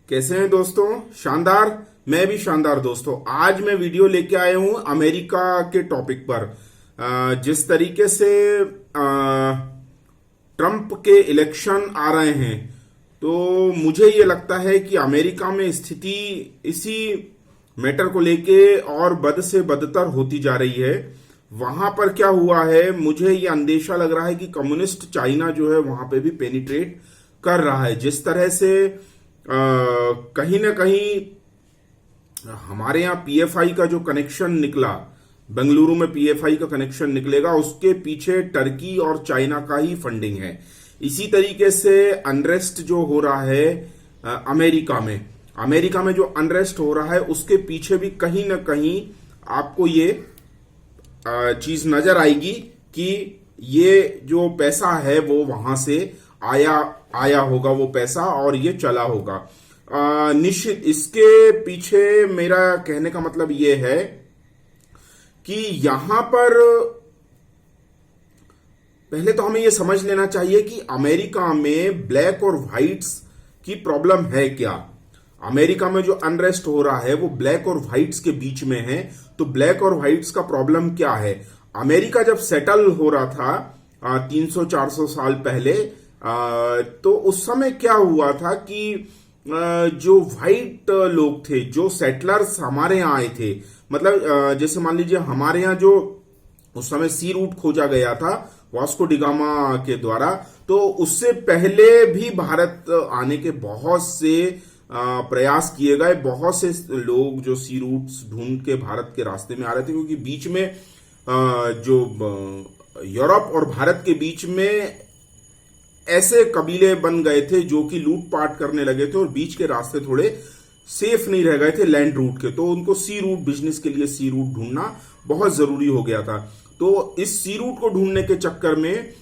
कैसे हैं दोस्तों? शानदार। मैं भी शानदार दोस्तों। आज मैं वीडियो लेके आया हूं अमेरिका के टॉपिक पर। जिस तरीके से ट्रंप के इलेक्शन आ रहे हैं, तो मुझे ये लगता है कि अमेरिका में स्थिति इसी मैटर को लेके और बद से बदतर होती जा रही है। वहां पर क्या हुआ है, मुझे ये अंदेशा लग रहा है कि कम्युनिस्ट चाइना जो है वहां पे भी पेनिट्रेट कर रहा है। जिस तरह से कहीं ना कहीं हमारे यहाँ पीएफआई का जो कनेक्शन निकला, बेंगलुरु में पीएफआई का कनेक्शन निकलेगा, उसके पीछे टर्की और चाइना का ही फंडिंग है। इसी तरीके से अनरेस्ट जो हो रहा है अमेरिका में जो अनरेस्ट हो रहा है, उसके पीछे भी कहीं ना कहीं आपको ये चीज नजर आएगी कि ये जो पैसा है वो वहां से आया होगा वो पैसा, और ये चला होगा। निश्चित इसके पीछे मेरा कहने का मतलब ये है कि यहां पर पहले तो हमें ये समझ लेना चाहिए कि अमेरिका में ब्लैक और व्हाइट्स की प्रॉब्लम है क्या। अमेरिका में जो अनरेस्ट हो रहा है वो ब्लैक और व्हाइट्स के बीच में है। तो ब्लैक और व्हाइट्स का प्रॉब्लम क्या है? अमेरिका जब सेटल हो रहा था 300-400 साल पहले, तो उस समय क्या हुआ था कि जो व्हाइट लोग थे, जो सेटलर्स हमारे यहाँ आए थे, मतलब जैसे मान लीजिए हमारे यहाँ जो उस समय सी रूट खोजा गया था वास्को डिगामा के द्वारा, तो उससे पहले भी भारत आने के बहुत से प्रयास किए गए। बहुत से लोग जो सी रूट्स ढूंढ के भारत के रास्ते में आ रहे थे, क्योंकि बीच में जो यूरोप और भारत के बीच में ऐसे कबीले बन गए थे जो कि लूटपाट करने लगे थे और बीच के रास्ते थोड़े सेफ नहीं रह गए थे लैंड रूट के। तो उनको सी रूट, बिजनेस के लिए सी रूट ढूंढना बहुत जरूरी हो गया था। तो इस सी रूट को ढूंढने के चक्कर में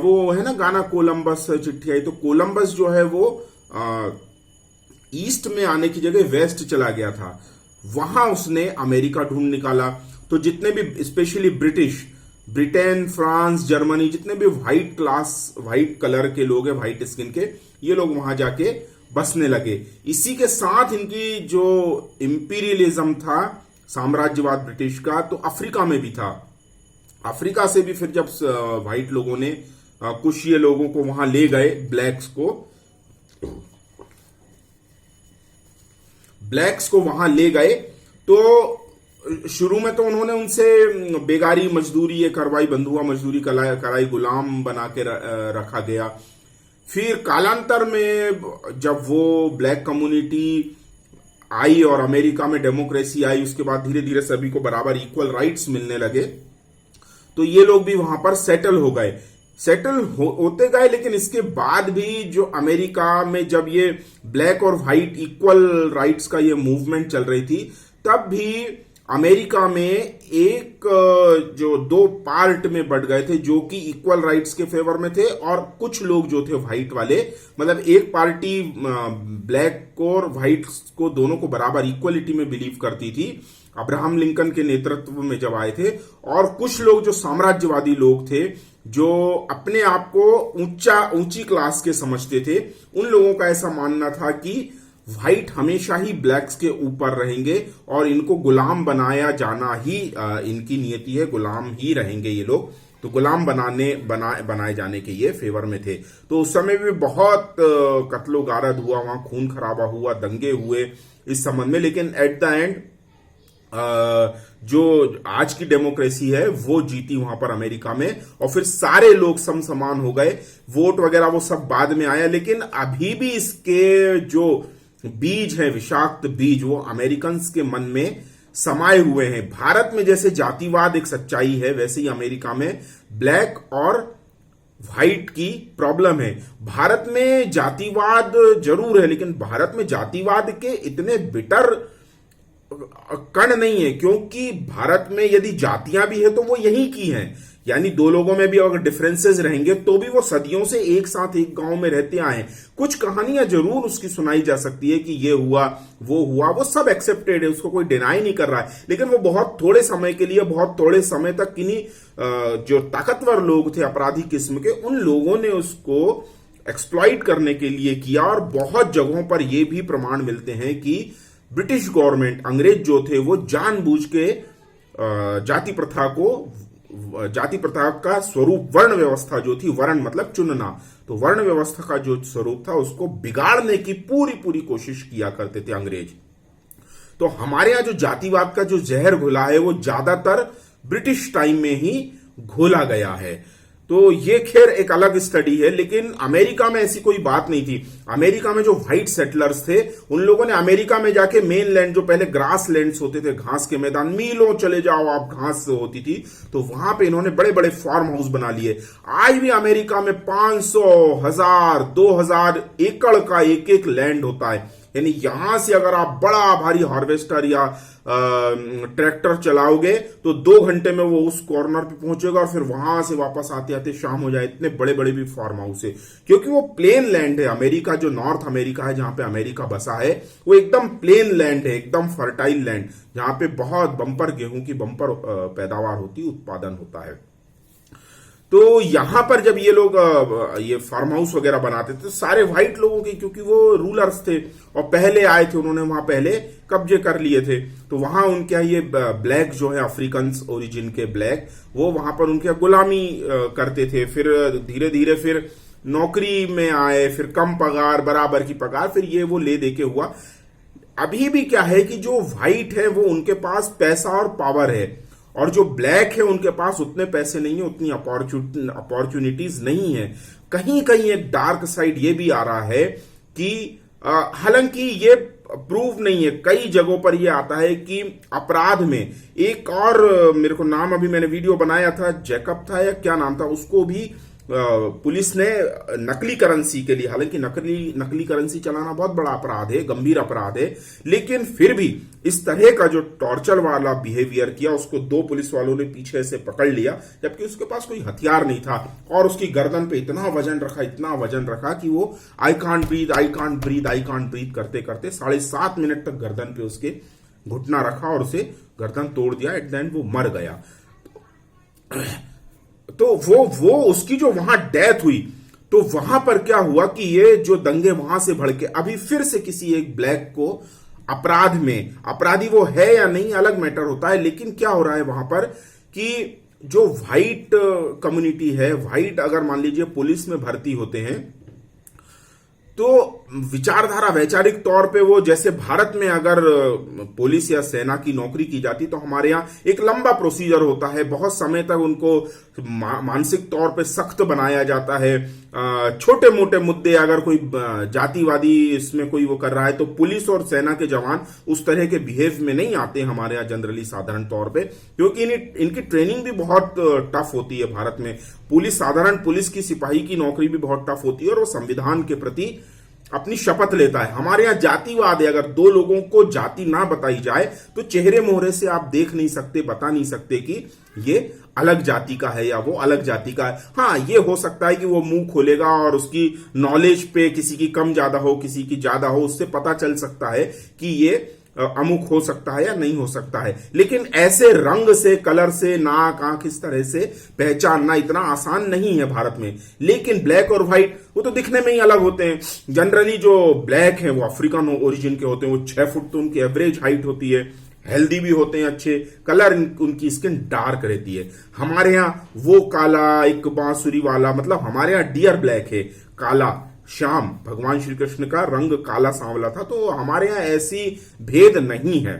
वो है ना गाना कोलंबस चिट्ठी आई, तो कोलंबस जो है वो ईस्ट में आने की जगह वेस्ट चला गया था। वहां उसने अमेरिका ढूंढ निकाला। तो जितने भी स्पेशली ब्रिटेन, फ्रांस, जर्मनी, जितने भी व्हाइट कलर के लोग हैं, व्हाइट स्किन के, ये लोग वहां जाके बसने लगे। इसी के साथ इनकी जो इंपीरियलिज्म था, साम्राज्यवाद ब्रिटिश का, तो अफ्रीका में भी था। अफ्रीका से भी फिर जब व्हाइट लोगों ने कुछ ये लोगों को वहां ले गए, ब्लैक्स को वहां ले गए, तो शुरू में तो उन्होंने उनसे बेगारी मजदूरी ये करवाई, बंधुआ मजदूरी कराई, गुलाम बना के रखा गया। फिर कालांतर में जब वो ब्लैक कम्युनिटी आई और अमेरिका में डेमोक्रेसी आई, उसके बाद धीरे धीरे सभी को बराबर इक्वल राइट्स मिलने लगे, तो ये लोग भी वहां पर सेटल होते गए। लेकिन इसके बाद भी जो अमेरिका में जब ये ब्लैक और व्हाइट इक्वल राइट्स का ये मूवमेंट चल रही थी, तब भी अमेरिका में एक जो दो पार्ट में बढ़ गए थे जो कि इक्वल राइट्स के फेवर में थे, और कुछ लोग जो थे व्हाइट वाले, मतलब एक पार्टी ब्लैक को और व्हाइट को दोनों को बराबर इक्वलिटी में बिलीव करती थी, अब्राहम लिंकन के नेतृत्व में जब आए थे। और कुछ लोग जो साम्राज्यवादी लोग थे, जो अपने आप को ऊंची क्लास के समझते थे, उन लोगों का ऐसा मानना था कि व्हाइट हमेशा ही ब्लैक्स के ऊपर रहेंगे और इनको गुलाम बनाया जाना ही इनकी नियति है, गुलाम ही रहेंगे ये लोग। तो गुलाम बनाए जाने के ये फेवर में थे। तो उस समय भी बहुत कत्लो गारद हुआ, वहां खून खराबा हुआ, दंगे हुए इस संबंध में। लेकिन एट द एंड जो आज की डेमोक्रेसी है वो जीती वहां पर अमेरिका में, और फिर सारे लोग समान हो गए। वोट वगैरह वो सब बाद में आया, लेकिन अभी भी इसके जो बीज है, विषाक्त बीज, वो अमेरिकन के मन में समाये हुए हैं। भारत में जैसे जातिवाद एक सच्चाई है, वैसे ही अमेरिका में ब्लैक और व्हाइट की प्रॉब्लम है। भारत में जातिवाद जरूर है, लेकिन भारत में जातिवाद के इतने बिटर कण नहीं है, क्योंकि भारत में यदि जातियां भी है तो वो यही की हैं। यानी दो लोगों में भी अगर डिफरेंसेस रहेंगे तो भी वो सदियों से एक साथ एक गांव में रहते आए हैं। कुछ कहानियां जरूर उसकी सुनाई जा सकती है कि ये हुआ, वो सब एक्सेप्टेड है, उसको कोई डिनाई नहीं कर रहा है। लेकिन वो बहुत थोड़े समय के लिए, बहुत थोड़े समय तक किन्हीं जो ताकतवर लोग थे अपराधी किस्म के, उन लोगों ने उसको एक्सप्लॉइट करने के लिए किया। और बहुत जगहों पर यह भी प्रमाण मिलते हैं कि ब्रिटिश गवर्नमेंट, अंग्रेज जो थे, वो जानबूझ के जाति प्रथा का स्वरूप, वर्ण व्यवस्था जो थी, वर्ण मतलब चुनना, तो वर्ण व्यवस्था का जो स्वरूप था उसको बिगाड़ने की पूरी पूरी कोशिश किया करते थे अंग्रेज। तो हमारे यहां जो जातिवाद का जो जहर घुला है वो ज्यादातर ब्रिटिश टाइम में ही घोला गया है। तो ये खैर एक अलग स्टडी है, लेकिन अमेरिका में ऐसी कोई बात नहीं थी। अमेरिका में जो व्हाइट सेटलर्स थे, उन लोगों ने अमेरिका में जाके मेन लैंड, जो पहले ग्रास लैंड्स होते थे, घास के मैदान, मीलों चले जाओ आप, घास होती थी, तो वहां पे इन्होंने बड़े बड़े फार्म हाउस बना लिए। आज भी अमेरिका में 500, 1000, 2000 एकड़ का एक एक लैंड होता है। यानी यहां से अगर आप बड़ा भारी हार्वेस्टर या ट्रैक्टर चलाओगे तो 2 घंटे में वो उस कॉर्नर पे पहुंचेगा और फिर वहां से वापस आते आते शाम हो जाए। इतने बड़े बड़े भी फार्म हाउस है, क्योंकि वो प्लेन लैंड है। अमेरिका जो नॉर्थ अमेरिका है, जहां पे अमेरिका बसा है, वो एकदम प्लेन लैंड है, एकदम फर्टाइल लैंड, जहां पे बहुत बंपर गेहूं की बंपर पैदावार होती, उत्पादन होता है। तो यहां पर जब ये लोग ये फार्म हाउस वगैरह बनाते थे, तो सारे व्हाइट लोगों के, क्योंकि वो रूलर्स थे और पहले आए थे, उन्होंने वहां पहले कब्जे कर लिए थे, तो वहां उनके ये ब्लैक जो है, अफ्रीकन ओरिजिन के ब्लैक, वो वहां पर उनके गुलामी करते थे। फिर धीरे धीरे फिर नौकरी में आए, फिर कम पगार, बराबर की पगार, फिर ये वो ले दे के हुआ। अभी भी क्या है कि जो व्हाइट है वो उनके पास पैसा और पावर है, और जो ब्लैक है उनके पास उतने पैसे नहीं है, उतनी अपॉर्चुनिटीज नहीं है। कहीं कहीं एक डार्क साइड ये भी आ रहा है कि हालांकि ये प्रूव नहीं है, कई जगहों पर ये आता है कि अपराध में एक और, मेरे को नाम अभी मैंने वीडियो बनाया था, जैकब था या क्या नाम था, उसको भी पुलिस ने नकली करेंसी के लिए, हालांकि नकली करेंसी चलाना बहुत बड़ा अपराध है, गंभीर अपराध है, लेकिन फिर भी इस तरह का जो टॉर्चर वाला बिहेवियर किया, उसको 2 पुलिस वालों ने पीछे से पकड़ लिया, जबकि उसके पास कोई हथियार नहीं था, और उसकी गर्दन पे इतना वजन रखा कि वो I can't breathe, I can't breathe, I can't breathe करते करते 7.5 मिनट तक गर्दन पे उसके घुटना रखा और उसे गर्दन तोड़ दिया। एट द एंड वो मर गया। तो वो उसकी जो वहां डेथ हुई, तो वहां पर क्या हुआ कि ये जो दंगे वहां से भड़के, अभी फिर से किसी एक ब्लैक को अपराध में, अपराधी वो है या नहीं अलग मैटर होता है, लेकिन क्या हो रहा है वहां पर कि जो व्हाइट कम्युनिटी है, व्हाइट अगर मान लीजिए पुलिस में भर्ती होते हैं, तो विचारधारा वैचारिक तौर पे वो, जैसे भारत में अगर पुलिस या सेना की नौकरी की जाती तो हमारे यहाँ एक लंबा प्रोसीजर होता है, बहुत समय तक उनको मानसिक तौर पे सख्त बनाया जाता है। छोटे मोटे मुद्दे अगर कोई जातिवादी इसमें कोई वो कर रहा है, तो पुलिस और सेना के जवान उस तरह के बिहेव में नहीं आते हमारे यहाँ जनरली, साधारण तौर पे, क्योंकि इनकी ट्रेनिंग भी बहुत टफ होती है भारत में। साधारण पुलिस की, सिपाही की नौकरी भी बहुत टफ होती है, और वो संविधान के प्रति अपनी शपथ लेता है। हमारे यहां जातिवाद है, अगर 2 लोगों को जाति ना बताई जाए तो चेहरे मोहरे से आप देख नहीं सकते, बता नहीं सकते कि ये अलग जाति का है या वो अलग जाति का है। हाँ, ये हो सकता है कि वो मुंह खोलेगा और उसकी नॉलेज पे किसी की कम ज्यादा हो, किसी की ज्यादा हो, उससे पता चल सकता है कि ये अमुक हो सकता है या नहीं हो सकता है। लेकिन ऐसे रंग से, कलर से, नाक आंख इस तरह से पहचानना इतना आसान नहीं है भारत में। लेकिन ब्लैक और व्हाइट वो तो दिखने में ही अलग होते हैं। जनरली जो ब्लैक है वो अफ्रीकन ओरिजिन के होते हैं, वो 6 फुट तो उनकी एवरेज हाइट होती है, हेल्दी भी होते हैं, अच्छे कलर, उनकी स्किन डार्क रहती है। हमारे यहाँ वो काला, एक बांसुरी वाला, मतलब हमारे यहाँ डियर ब्लैक है, काला श्याम, भगवान श्री कृष्ण का रंग काला सांवला था, तो हमारे यहां ऐसी भेद नहीं है।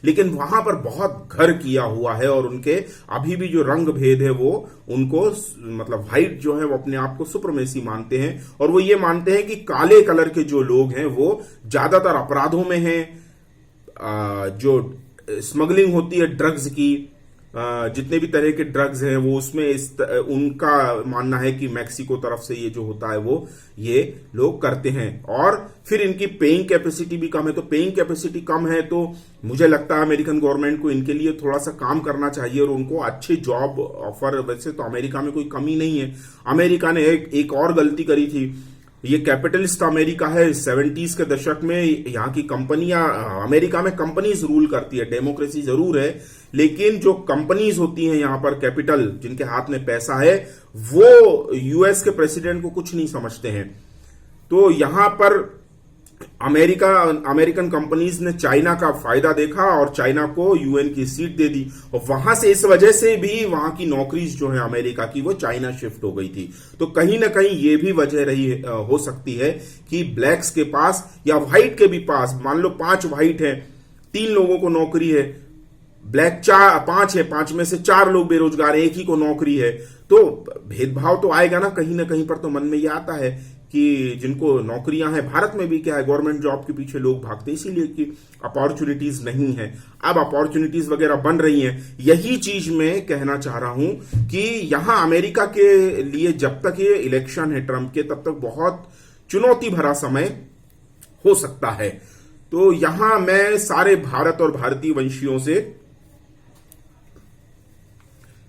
लेकिन वहां पर बहुत घर किया हुआ है, और उनके अभी भी जो रंग भेद है वो उनको, मतलब व्हाइट जो है वो अपने आप को सुप्रीमेसी मानते हैं, और वो ये मानते हैं कि काले कलर के जो लोग हैं वो ज्यादातर अपराधों में हैं। जो स्मगलिंग होती है ड्रग्स की, जितने भी तरह के ड्रग्स हैं वो उसमें उनका मानना है कि मैक्सिको तरफ से ये जो होता है वो ये लोग करते हैं। और फिर इनकी पेइंग कैपेसिटी भी कम है, तो पेइंग कैपेसिटी कम है तो मुझे लगता है अमेरिकन गवर्नमेंट को इनके लिए थोड़ा सा काम करना चाहिए और उनको अच्छे जॉब ऑफर। वैसे तो अमेरिका में कोई कमी नहीं है। अमेरिका ने एक और गलती करी थी, ये कैपिटलिस्ट अमेरिका है। 70s के दशक में यहाँ की कंपनियां, अमेरिका में कंपनीज रूल करती है, डेमोक्रेसी जरूर है, लेकिन जो कंपनीज होती हैं यहाँ पर, कैपिटल, जिनके हाथ में पैसा है, वो यूएस के प्रेसिडेंट को कुछ नहीं समझते हैं। तो यहां पर अमेरिकन कंपनीज ने चाइना का फायदा देखा और चाइना को यूएन की सीट दे दी, और वहां से इस वजह से भी वहां की नौकरीज जो है अमेरिका की, वो चाइना शिफ्ट हो गई थी। तो कहीं ना कहीं ये भी वजह रही हो सकती है कि ब्लैक्स के पास या व्हाइट के भी पास, मान लो 5 व्हाइट है, 3 लोगों को नौकरी है, ब्लैक 5 है, 5 में से 4 लोग बेरोजगार है, एक ही को नौकरी है, तो भेदभाव तो आएगा ना कहीं पर। तो मन में यह आता है कि जिनको नौकरियां हैं, भारत में भी क्या है, गवर्नमेंट जॉब के पीछे लोग भागते, इसीलिए कि अपॉर्चुनिटीज नहीं है। अब अपॉर्चुनिटीज वगैरह बन रही हैं। यही चीज मैं कहना चाह रहा हूं कि यहां अमेरिका के लिए जब तक ये इलेक्शन है ट्रंप के, तब तक बहुत चुनौती भरा समय हो सकता है। तो यहां मैं सारे भारत और भारतीय वंशियों से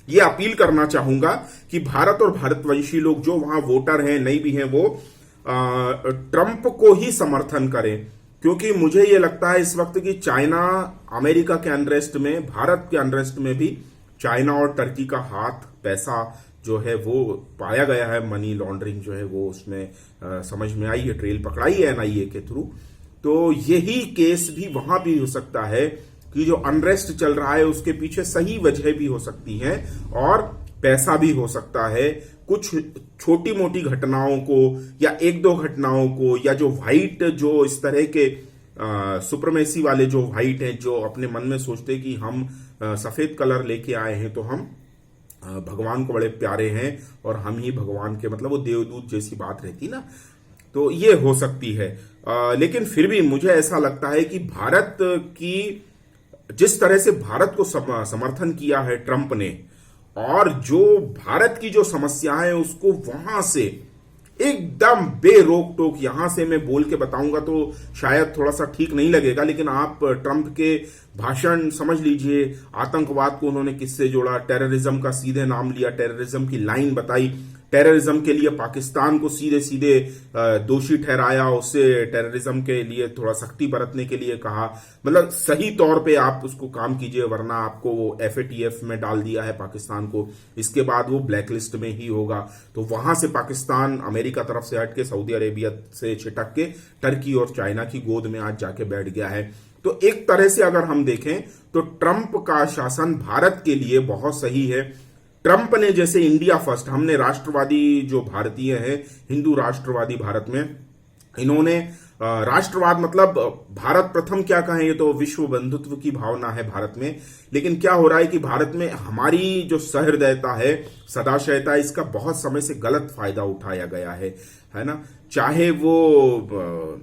ये अपील करना चाहूंगा कि भारत और भारतवंशी लोग जो वहां वोटर हैं, नहीं भी हैं, वो ट्रंप को ही समर्थन करें, क्योंकि मुझे ये लगता है इस वक्त कि चाइना, अमेरिका के अनरेस्ट में, भारत के अनरेस्ट में भी चाइना और टर्की का हाथ, पैसा जो है वो पाया गया है। मनी लॉन्ड्रिंग जो है वो उसमें समझ में आई है, ट्रेल पकड़ाई है एनआईए के थ्रू। तो यही केस भी वहां भी हो सकता है कि जो अनरेस्ट चल रहा है उसके पीछे सही वजह भी हो सकती है और पैसा भी हो सकता है। कुछ छोटी मोटी घटनाओं को या 1-2 घटनाओं को, या जो व्हाइट, जो इस तरह के सुप्रीमेसी वाले जो व्हाइट हैं, जो अपने मन में सोचते कि हम सफेद कलर लेके आए हैं तो हम भगवान को बड़े प्यारे हैं और हम ही भगवान के, मतलब वो देवदूत जैसी बात रहती ना, तो ये हो सकती है। लेकिन फिर भी मुझे ऐसा लगता है कि भारत की, जिस तरह से भारत को समर्थन किया है ट्रंप ने, और जो भारत की जो समस्याएं हैं उसको वहां से एकदम बेरोक टोक, यहां से मैं बोल के बताऊंगा तो शायद थोड़ा सा ठीक नहीं लगेगा, लेकिन आप ट्रंप के भाषण समझ लीजिए। आतंकवाद को उन्होंने किससे जोड़ा, टेररिज्म का सीधे नाम लिया, टेररिज्म की लाइन बताई, टेररिज्म के लिए पाकिस्तान को सीधे सीधे दोषी ठहराया, उससे टेररिज्म के लिए थोड़ा सख्ती बरतने के लिए कहा। मतलब सही तौर पे आप उसको काम कीजिए, वरना आपको वो FATF में डाल दिया है पाकिस्तान को, इसके बाद वो ब्लैकलिस्ट में ही होगा। तो वहां से पाकिस्तान अमेरिका तरफ से हट के, सऊदी अरेबिया से छिटक के टर्की और चाइना की गोद में आज जाके बैठ गया है। तो एक तरह से अगर हम देखें तो ट्रंप का शासन भारत के लिए बहुत सही है। ट्रंप ने जैसे इंडिया फर्स्ट, हमने राष्ट्रवादी जो भारतीय हैं, हिंदू राष्ट्रवादी भारत में, इन्होंने राष्ट्रवाद मतलब भारत प्रथम क्या कहें, ये तो विश्व बंधुत्व की भावना है भारत में। लेकिन क्या हो रहा है कि भारत में हमारी जो सहृदयता है, सदाशयता, इसका बहुत समय से गलत फायदा उठाया गया है ना। चाहे वो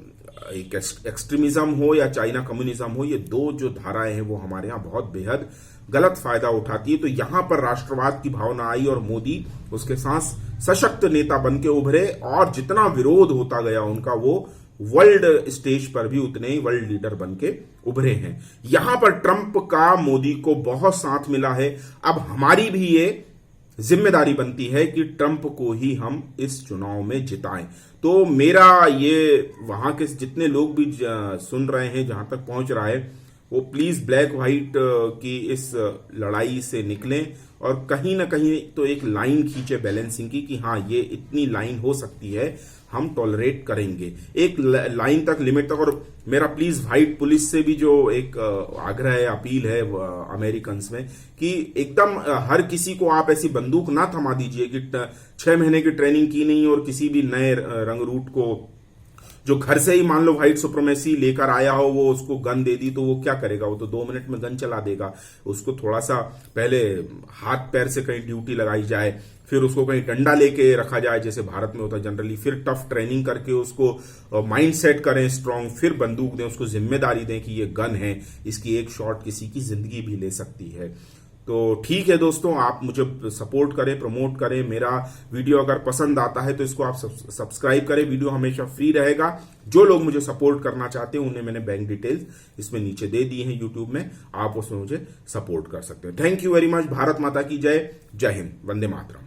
एक एक्सट्रीमिज्म हो या चाइना कम्युनिज्म हो, ये 2 जो धाराएं हैं वो हमारे यहाँ बहुत बेहद गलत फायदा उठाती है। तो यहां पर राष्ट्रवाद की भावना आई और मोदी उसके साथ सशक्त नेता बन के उभरे, और जितना विरोध होता गया उनका, वो वर्ल्ड स्टेज पर भी उतने ही वर्ल्ड लीडर बन के उभरे हैं। यहां पर ट्रंप का मोदी को बहुत साथ मिला है। अब हमारी भी ये जिम्मेदारी बनती है कि ट्रंप को ही हम इस चुनाव में जिताएं। तो मेरा ये, वहां के जितने लोग भी सुन रहे हैं, जहां तक पहुंच रहा है, वो प्लीज ब्लैक व्हाइट की इस लड़ाई से निकलें और कहीं ना कहीं तो एक लाइन खींचे बैलेंसिंग की, कि हाँ ये इतनी लाइन हो सकती है, हम टॉलरेट करेंगे एक लाइन तक, लिमिट तक। और मेरा प्लीज व्हाइट पुलिस से भी जो एक आग्रह है, अपील है अमेरिकन में, कि एकदम हर किसी को आप ऐसी बंदूक ना थमा दीजिए कि 6 महीने की ट्रेनिंग की नहीं और किसी भी नए रंग रूट को, जो घर से ही मान लो व्हाइट सुप्रीमेसी लेकर आया हो, वो उसको गन दे दी तो वो क्या करेगा, वो तो 2 मिनट में गन चला देगा। उसको थोड़ा सा पहले हाथ पैर से कहीं ड्यूटी लगाई जाए, फिर उसको कहीं डंडा लेके रखा जाए जैसे भारत में होता है जनरली, फिर टफ ट्रेनिंग करके उसको माइंड सेट करें स्ट्रांग, फिर बंदूक दें, उसको जिम्मेदारी दें कि ये गन है, इसकी एक शॉट किसी की जिंदगी भी ले सकती है। तो ठीक है दोस्तों, आप मुझे सपोर्ट करें, प्रमोट करें। मेरा वीडियो अगर पसंद आता है तो इसको आप सब्सक्राइब करें। वीडियो हमेशा फ्री रहेगा। जो लोग मुझे सपोर्ट करना चाहते हैं उन्हें मैंने बैंक डिटेल्स इसमें नीचे दे दिए हैं यूट्यूब में, आप उसमें मुझे सपोर्ट कर सकते हैं। Thank you very much. Bharat माता की जय। जय हिंद। वंदे मातरम।